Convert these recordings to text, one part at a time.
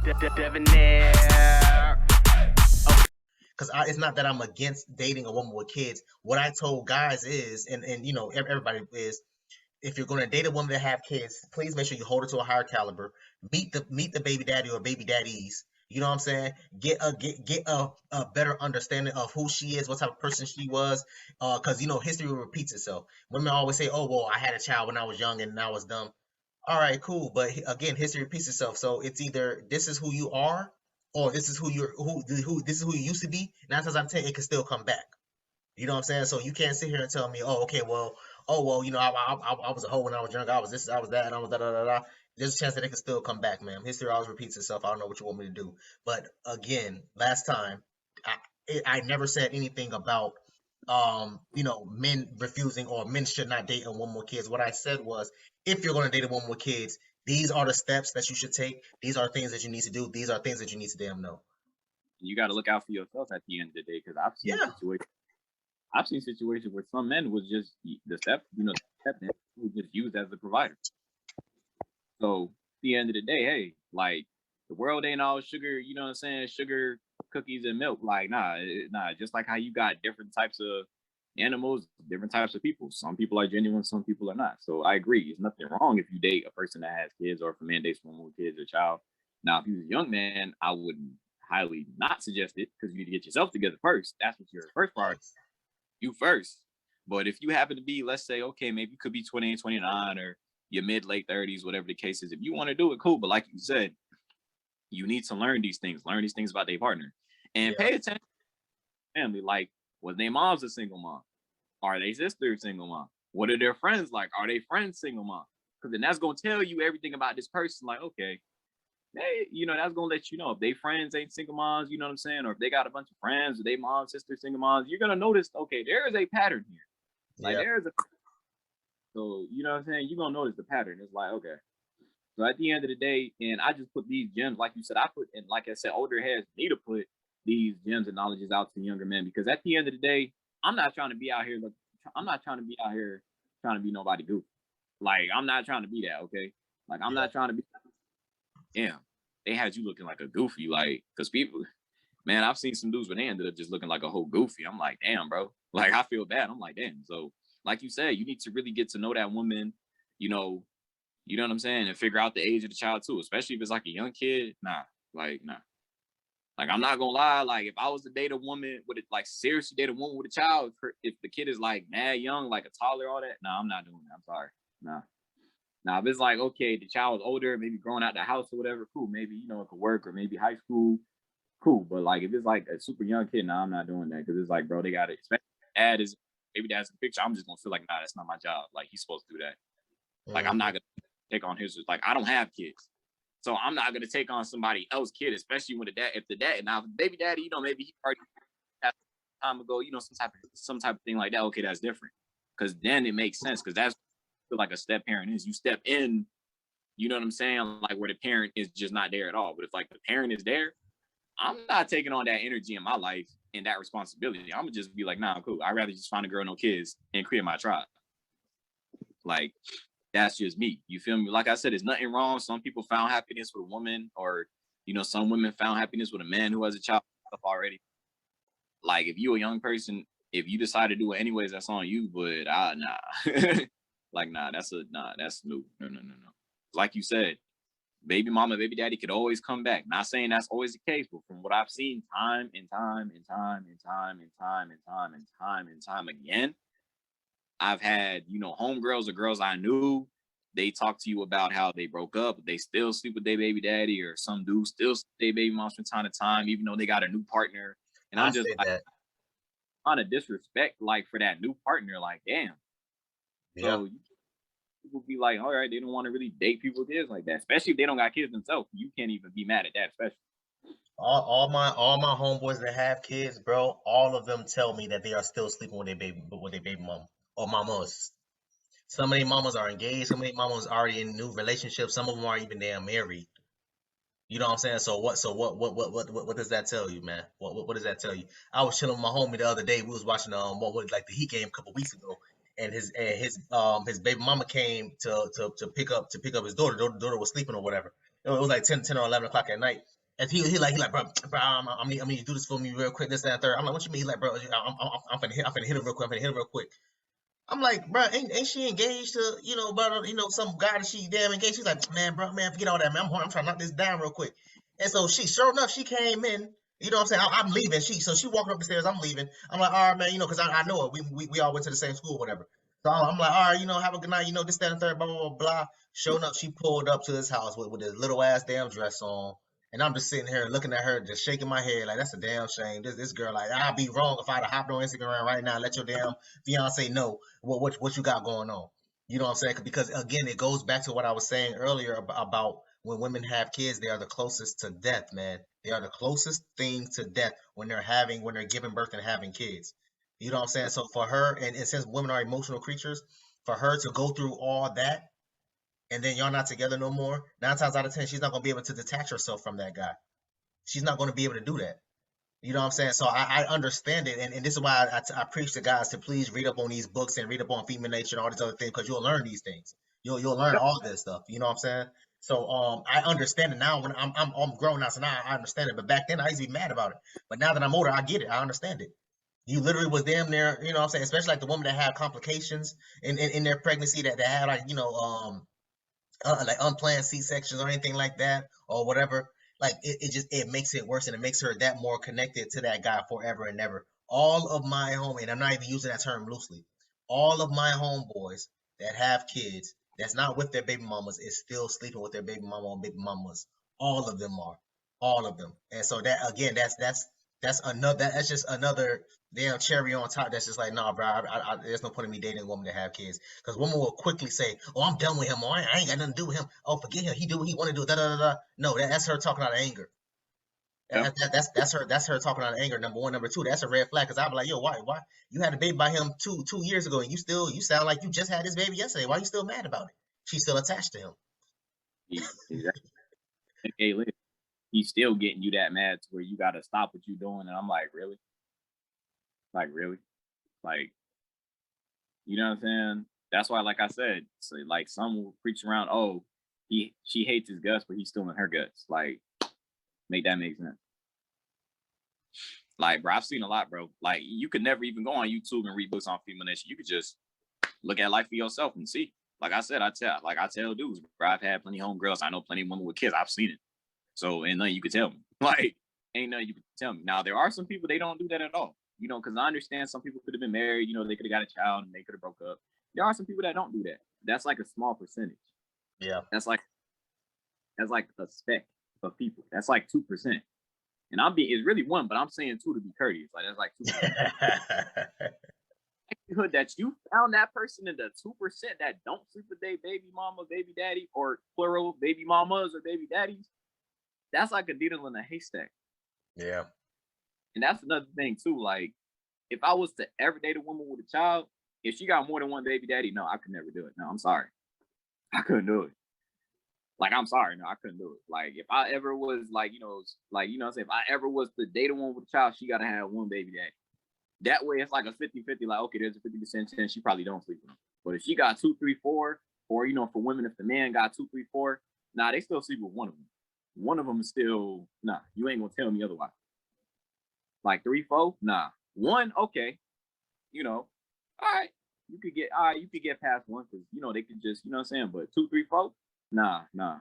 Debonair. Because it's not that I'm against dating a woman with kids. What I told guys is, and you know, everybody is, if you're going to date a woman that have kids, please make sure you hold her to a higher caliber. Meet the baby daddy or baby daddies. You know what I'm saying? Get a better understanding of who she is, what type of person she was, because you know history repeats itself. Women always say, "Oh well, I had a child when I was young and I was dumb." All right, cool, but again, history repeats itself. So it's either this is who you are, or this is who this is who you used to be. 9 times out of 10, it can still come back. You know what I'm saying? So you can't sit here and tell me, oh, okay, well, you know, I was a hoe when I was young. I was this, I was that, and I was da da da da. There's a chance that it can still come back, man. History always repeats itself. I don't know what you want me to do, but again, last time, I never said anything about, you know, men refusing or men should not date a woman with kids. What I said was, if you're going to date a woman with kids, these are the steps that you should take. These are things that you need to do. These are things that you need to damn know. You got to look out for yourself at the end of the day, because I've seen situations where some men was just the step was just used as a provider. So at the end of the day, hey, like the world ain't all sugar, you know what I'm saying? Sugar, cookies, and milk. Like, nah. Just like how you got different types of animals, different types of people. Some people are genuine, some people are not. So I agree. There's nothing wrong if you date a person that has kids, or if a man dates a woman with kids or child. Now, if you're a young man, I would highly not suggest it, because you need to get yourself together first. That's what your first priority. You first. But if you happen to be, let's say, okay, maybe you could be 28, 29, or your mid-late 30s, whatever the case is. If you want to do it, cool. But like you said, you need to learn these things about their partner, and pay attention to family. Like, was their mom's a single mom? Are they sisters single mom? What are their friends like? Are they friends single mom? Because then that's going to tell you everything about this person. Like, okay, hey, you know, that's going to let you know if they friends ain't single moms, you know what I'm saying? Or if they got a bunch of friends, or they mom, sister, single moms, you're going to notice, okay, there is a pattern here. Like, there's a, so, you know what I'm saying? You're going to notice the pattern. It's like, okay. So at the end of the day, and I just put these gems, like you said, and like I said, older heads need to put these gems and knowledges out to younger men, because at the end of the day, I'm not trying to be out here trying to be nobody goofy. Like, I'm not trying to be that, okay? Like, I'm not trying to be, damn, they had you looking like a goofy, like, because people, man, I've seen some dudes where they ended up just looking like a whole goofy. I'm like, damn, bro. Like, I feel bad. I'm like, damn. So, like you said, you need to really get to know that woman, you know what I'm saying? And figure out the age of the child too, especially if it's like a young kid. Nah. Like, I'm not gonna lie. Like, if I was to date a woman with it, like seriously date a woman with a child, if the kid is like mad young, like a toddler, all that, nah, I'm not doing that. I'm sorry. Nah. Now, if it's like, okay, the child is older, maybe growing out the house or whatever, cool. Maybe, you know, it could work, or maybe high school, cool. But like, if it's like a super young kid, nah, I'm not doing that, because it's like, bro, they got to expect dad is, maybe that's the picture. I'm just gonna feel like, nah, that's not my job. Like, he's supposed to do that. Like, I'm not gonna take on his, like, I don't have kids, so I'm not gonna take on somebody else's kid, especially when if the dad, now the baby daddy, you know, maybe he already had time ago, you know, some type of thing like that. Okay, that's different, because then it makes sense, because that's like a step parent is. You step in, you know what I'm saying, like where the parent is just not there at all. But if like the parent is there, I'm not taking on that energy in my life and that responsibility. I'm gonna just be like, nah, cool. I'd rather just find a girl, no kids, and create my tribe. Like, that's just me. You feel me? Like I said, there's nothing wrong. Some people found happiness with a woman, or, you know, some women found happiness with a man who has a child already. Like, if you a young person, if you decide to do it anyways, that's on you. But nah. Like, nah, that's new. No. Like you said, baby mama, baby daddy could always come back. Not saying that's always the case, but from what I've seen time again, I've had, you know, homegirls or girls I knew, they talk to you about how they broke up, but they still sleep with their baby daddy, or some dudes still sleep with their baby moms from time to time, even though they got a new partner. And I'm just like, kind of disrespect, like, for that new partner, like, damn. So people be like, all right, they don't want to really date people with kids like that, especially if they don't got kids themselves. You can't even be mad at that, especially. All my homeboys that have kids, bro, all of them tell me that they are still sleeping with their baby mom or mamas. Some of their mamas are engaged, some of their mamas are already in new relationships, some of them are even damn married. You know what I'm saying? So what does that tell you, man? What does that tell you? I was chilling with my homie the other day. We was watching like the Heat game a couple weeks ago, and his baby mama came to pick up his daughter. Daughter was sleeping or whatever. It was like 10 or 11 o'clock at night. And he like, bro, I'm gonna do this for me real quick, this, that, and third. I'm like, what you mean? He's like, bro, I'm finna hit him real quick. I'm finna hit him real quick. I'm like, bro, ain't she engaged to, brother, some guy that she damn engaged? She's like, man, bro, man, forget all that, man. I'm trying to knock this down real quick. And so sure enough, she came in. You know what I'm saying? I'm leaving. So she walking up the stairs. I'm leaving. I'm like, all right, man, because I know her. We all went to the same school, whatever. So I'm like, all right, have a good night. This, that, and third, blah, blah, blah, blah. Sure enough, she pulled up to his house with his little ass damn dress on. And I'm just sitting here looking at her, just shaking my head like, that's a damn shame. This girl, like, I'd be wrong if I'd have hopped on Instagram right now and let your damn fiance know what you got going on. You know what I'm saying? Because again, it goes back to what I was saying earlier about when women have kids, they are the closest to death, man. They are the closest thing to death when they're giving birth and having kids. You know what I'm saying? So for her, and since women are emotional creatures, for her to go through all that and then y'all not together no more, 9 times out of 10, she's not gonna be able to detach herself from that guy. She's not gonna be able to do that. You know what I'm saying? So I understand it, and this is why I preach to guys to please read up on these books and read up on female nature and all these other things, because you'll learn these things. You'll learn all this stuff. You know what I'm saying? So I understand it now when I'm grown now, so now I understand it. But back then I used to be mad about it. But now that I'm older, I get it. I understand it. You literally was damn near, you know what I'm saying? Especially like the women that had complications in their pregnancy that had like like unplanned C-sections or anything like that or whatever. Like it makes it worse, and it makes her that more connected to that guy forever and ever. All of my home, and I'm not even using that term loosely, all of my homeboys that have kids that's not with their baby mamas is still sleeping with their baby mama or baby mamas. All of them are, all of them. And so that again, that's just another damn cherry on top. That's just like, nah, bro, there's no point in me dating a woman that have kids, because women will quickly say, oh, I'm done with him, or I ain't got nothing to do with him. Oh, forget him. He do what he want to do. Da da da da. No, that's her talking out of anger. Yeah. That's her talking out of anger. Number one, number two, that's a red flag. Because I'd be like, yo, why you had a baby by him two years ago, and you sound like you just had this baby yesterday. Why you still mad about it? She's still attached to him. Yeah, exactly. Hey, he's still getting you that mad to where you got to stop what you're doing, and I'm like, really? Like, really? Like, you know what I'm saying? That's why, like I said, so, like, some will preach around, oh, she hates his guts, but he's still in her guts. Like, make that make sense. Like, bro, I've seen a lot, bro. Like, you could never even go on YouTube and read books on female nature. You could just look at life for yourself and see. Like I said, I tell dudes, bro, I've had plenty of homegirls. I know plenty of women with kids. I've seen it. So ain't nothing you could tell me. Like, ain't nothing you could tell me. Now, there are some people, they don't do that at all. Because I understand some people could have been married. They could have got a child and they could have broke up. There are some people that don't do that. That's like a small percentage. Yeah. That's like a speck of people. That's like 2%. And it's really 1, but I'm saying 2 to be courteous. Like, that's like 2%. Likelihood that you found that person in the 2% that don't sleep with their baby mama, baby daddy, or plural baby mamas or baby daddies, that's like a needle in a haystack. Yeah. And that's another thing too. Like, if I was to ever date a woman with a child, if she got more than one baby daddy, no, I could never do it. No, I'm sorry. I couldn't do it. Like, I'm sorry. No, I couldn't do it. Like, if I ever was like, if I ever was to date a woman with a child, she got to have one baby daddy. That way, it's like a 50-50, like, okay, there's a 50% chance she probably don't sleep with him. But if she got 2, 3, 4, or, for women, if the man got 2, 3, 4, nah, they still sleep with one of them. One of them is still, nah, you ain't gonna tell me otherwise. Like 3, 4, nah. 1, okay. All right, you could get past 1 because, they could just, you know what I'm saying? But 2, 3, 4, nah, nah.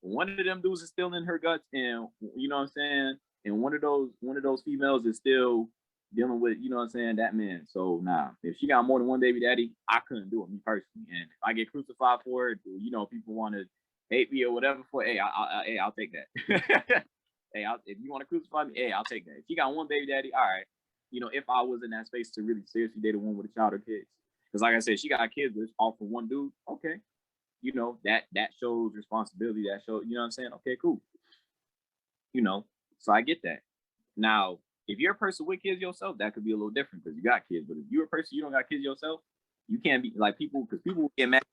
One of them dudes is still in her guts, and you know what I'm saying? And one of those females is still dealing with, you know what I'm saying, that man. So nah, if she got more than one baby daddy, I couldn't do it, me personally. And if I get crucified for it, people want to hate me or whatever for, hey, I'll take that. Hey, if you want to crucify me, hey, I'll take that. If she got one baby daddy, all right. If I was in that space to really seriously date a woman with a child or kids, because like I said, she got kids, but it's all for one dude. Okay, that shows responsibility. That shows, you know what I'm saying? Okay, cool. So I get that. Now, if you're a person with kids yourself, that could be a little different because you got kids. But if you're a person you don't got kids yourself, you can't be like people, because people get mad at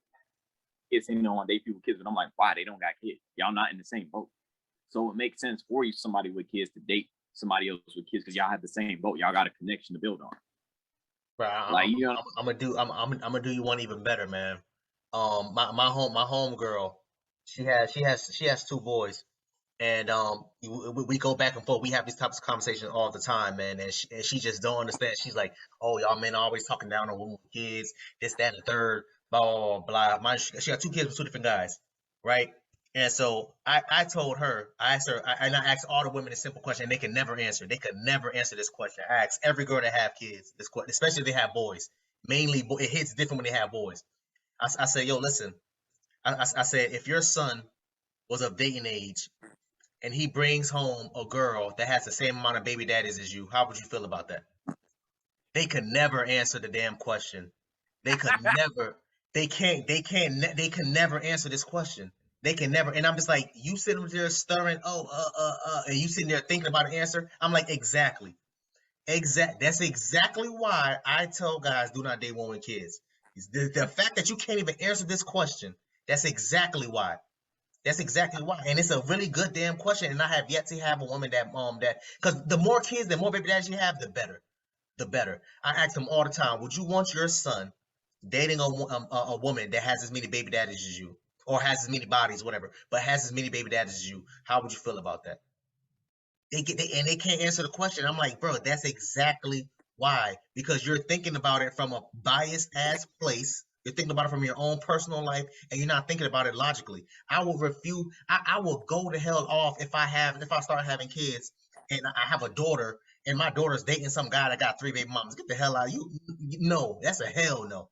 kids saying on date people with kids, but I'm like, why? They don't got kids. Y'all not in the same boat. So it makes sense for you, somebody with kids, to date somebody else with kids because y'all have the same boat. Y'all got a connection to build on. Right. Like, I'm gonna do you one even better, man. My home girl, She has two boys. And we go back and forth. We have these types of conversations all the time, man. And she just don't understand. She's like, "Oh, y'all men are always talking down on women with kids, this, that, and the third, blah, blah, blah, blah." She got two kids with two different guys, right? And so I told her, I asked her, and I asked all the women a simple question, and they can never answer. They could never answer this question. I asked every girl that have kids this question, especially if they have boys. Mainly, it hits different when they have boys. I said, "Yo, listen." I said, if your son was of dating age and he brings home a girl that has the same amount of baby daddies as you, how would you feel about that? They could never answer the damn question. They could never. They can never answer this question. They can never. And I'm just like, you sitting there stirring, and you sitting there thinking about an answer. I'm like, exactly, That's exactly why I tell guys do not date women with kids. The fact that you can't even answer this question. That's exactly why. That's exactly why, and it's a really good damn question. And I have yet to have a woman that because the more kids, the more baby daddies you have, the better. The better. I ask them all the time: would you want your son dating a woman that has as many baby daddies as you, or has as many bodies, whatever, but has as many baby daddies as you? How would you feel about that? They can't answer the question. I'm like, bro, that's exactly why. Because you're thinking about it from a biased ass place. You're thinking about it from your own personal life, and you're not thinking about it logically. I will refuse. I will go to hell off if I start having kids and I have a daughter and my daughter's dating some guy that got three baby mamas. Get the hell out of you. No, that's a hell no.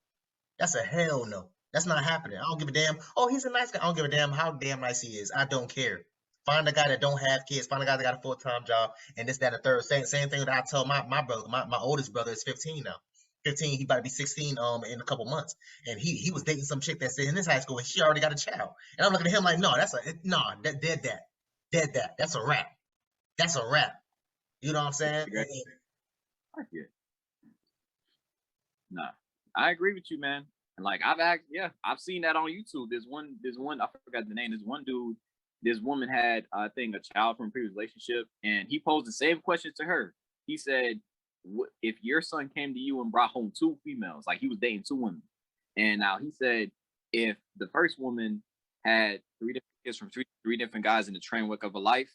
That's a hell no. That's not happening. I don't give a damn. Oh, he's a nice guy. I don't give a damn how damn nice he is. I don't care. Find a guy that don't have kids. Find a guy that got a full-time job and this, that, and the third. Same thing that I tell my brother. My oldest brother is 15 now. 15, he about to be 16 in a couple months. And he was dating some chick that's in his high school and she already got a child. And I'm looking at him like, no, dead that. Dead that. That's a wrap. That's a wrap. You know what I'm saying? Yeah. Nah, I agree with you, man. And like I've seen that on YouTube. There's one I forgot the name. There's one dude. This woman had, I think, a child from a previous relationship, and he posed the same question to her. He said, "If your son came to you and brought home two females, like he was dating two women, and now he said, if the first woman had three different kids from three different guys in the train wreck of a life,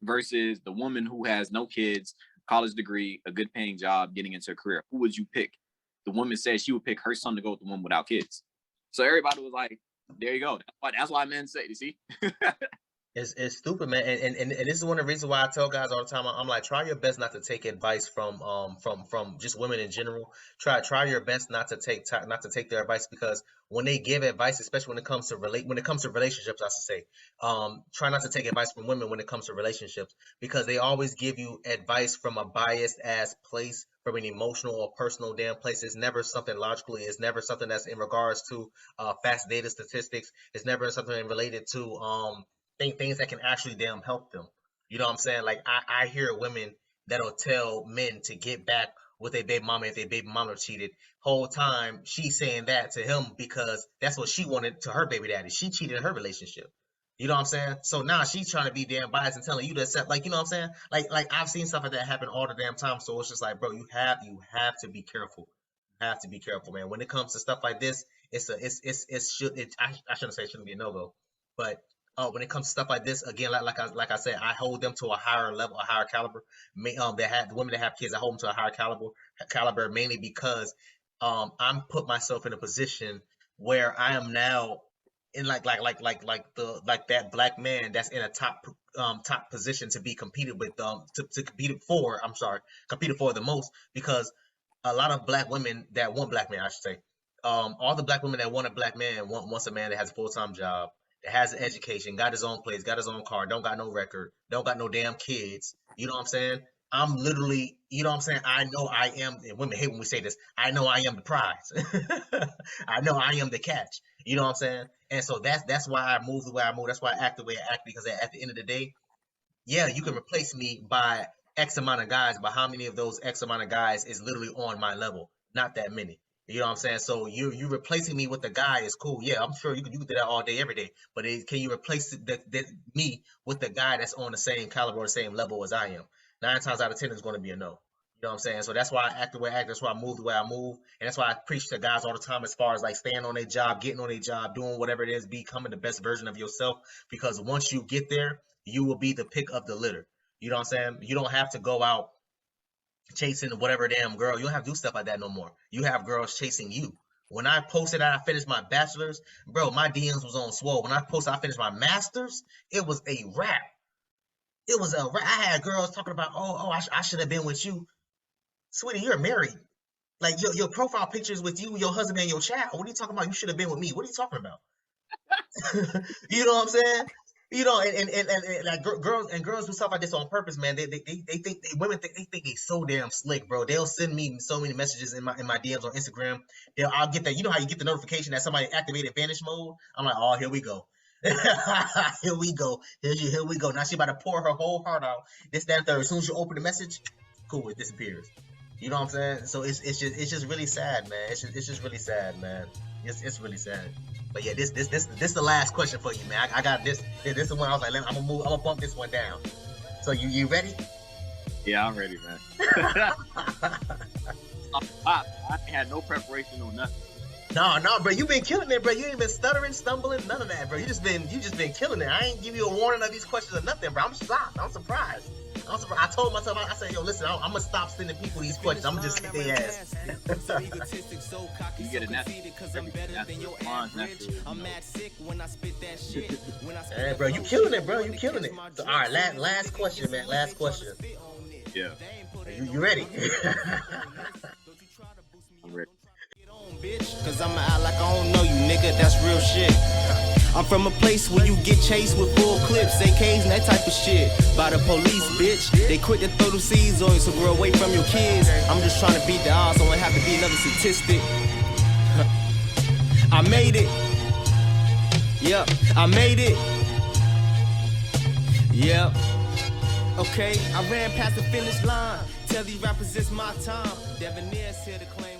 versus the woman who has no kids, college degree, a good paying job, getting into a career, who would you pick?" The woman said she would pick her son to go with the one without kids. So everybody was like, there you go. That's why men say, you see? It's stupid, man, and this is one of the reasons why I tell guys all the time. I'm like, try your best not to take advice from just women in general. Try your best not to take their advice, because when they give advice, especially when it comes to relationships, I should say, try not to take advice from women when it comes to relationships, because they always give you advice from a biased ass place, from an emotional or personal damn place. It's never something logically. It's never something that's in regards to fast data statistics. It's never something related to things that can actually damn help them. You know what I'm saying? Like I hear women that'll tell men to get back with a baby mama if their baby mama cheated. Whole time she's saying that to him because that's what she wanted to her baby daddy. She cheated in her relationship. You know what I'm saying? So now she's trying to be damn biased and telling you to accept, like, you know what I'm saying? Like I've seen stuff like that happen all the damn time. So it's just like, bro, you have to be careful. You have to be careful, man. When it comes to stuff like this, I shouldn't say it shouldn't be a no go, but when it comes to stuff like this, again, like I said, I hold them to a higher level, a higher caliber. That have the women that have kids, I hold them to a higher caliber mainly because I'm put myself in a position where I am now in like that black man that's in a top position to be competed with to compete for. I'm sorry, competed for the most, because a lot of black women that want black men, I should say, all the black women that want a black man wants a man that has a full-time job, that has an education, got his own place, got his own car, don't got no record, don't got no damn kids. You know what I'm saying? I'm literally, you know what I'm saying? I know I am, and women hate when we say this, I know I am the prize. I know I am the catch. You know what I'm saying? And so that's why I move the way I move. That's why I act the way I act, because at the end of the day, yeah, you can replace me by X amount of guys, but how many of those X amount of guys is literally on my level? Not that many. You know what I'm saying? So you replacing me with the guy is cool. Yeah, I'm sure you can do that all day, every day. But can you replace me with the guy that's on the same caliber or the same level as I am? 9 times out of 10 is going to be a no. You know what I'm saying? So that's why I act the way I act. That's why I move the way I move. And that's why I preach to guys all the time as far as like staying on their job, getting on their job, doing whatever it is, becoming the best version of yourself. Because once you get there, you will be the pick of the litter. You know what I'm saying? You don't have to go out chasing whatever damn girl. You don't have to do stuff like that no more. You have girls chasing you. When I posted that I finished my bachelor's, bro, my DMs was on swole. When I posted I finished my master's, it was a wrap. It was a wrap. I had girls talking about, I should have been with you. Sweetie, you're married. Like your profile picture is with you, your husband, and your child. What are you talking about? You should have been with me. What are you talking about? You know what I'm saying? You know, and like girls who stuff like this on purpose, man. They think women think they so damn slick, bro. They'll send me so many messages in my DMs on Instagram. I'll get that. You know how you get the notification that somebody activated vanish mode? I'm like, oh, here we go. Here we go. Here we go. Now she about to pour her whole heart out. This, that, and third. As soon as you open the message, cool, it disappears. You know what I'm saying? So it's just really sad, man. It's just really sad, man. It's really sad. But yeah, this the last question for you, man. I got this. This is one I was like, I'm gonna bump this one down. So you ready? Yeah, I'm ready, man. I had no preparation or nothing. No, bro. You been killing it, bro. You ain't been stuttering, stumbling, none of that, bro. You just been killing it. I ain't give you a warning of these questions or nothing, bro. I'm shocked. I'm surprised. I told myself, I said, yo, listen, I'm gonna stop sending people these questions. I'm gonna just hit their ass. You get a natural. Hey, bro, you killing it, bro. You killing it. So, all right, last question, man. Last question. Yeah. You ready? I'm ready. Cause I'ma act like I don't know you, nigga. That's real shit. I'm from a place where you get chased with full clips, AKs and that type of shit. By the police, bitch. They quick to throw the seeds on you, so grow away from your kids. I'm just trying to beat the odds, so I don't have to be another statistic. I made it. Yep, I made it. Yep. Okay, I ran past the finish line. Tell these rappers it's my time. Debonair's here to claim.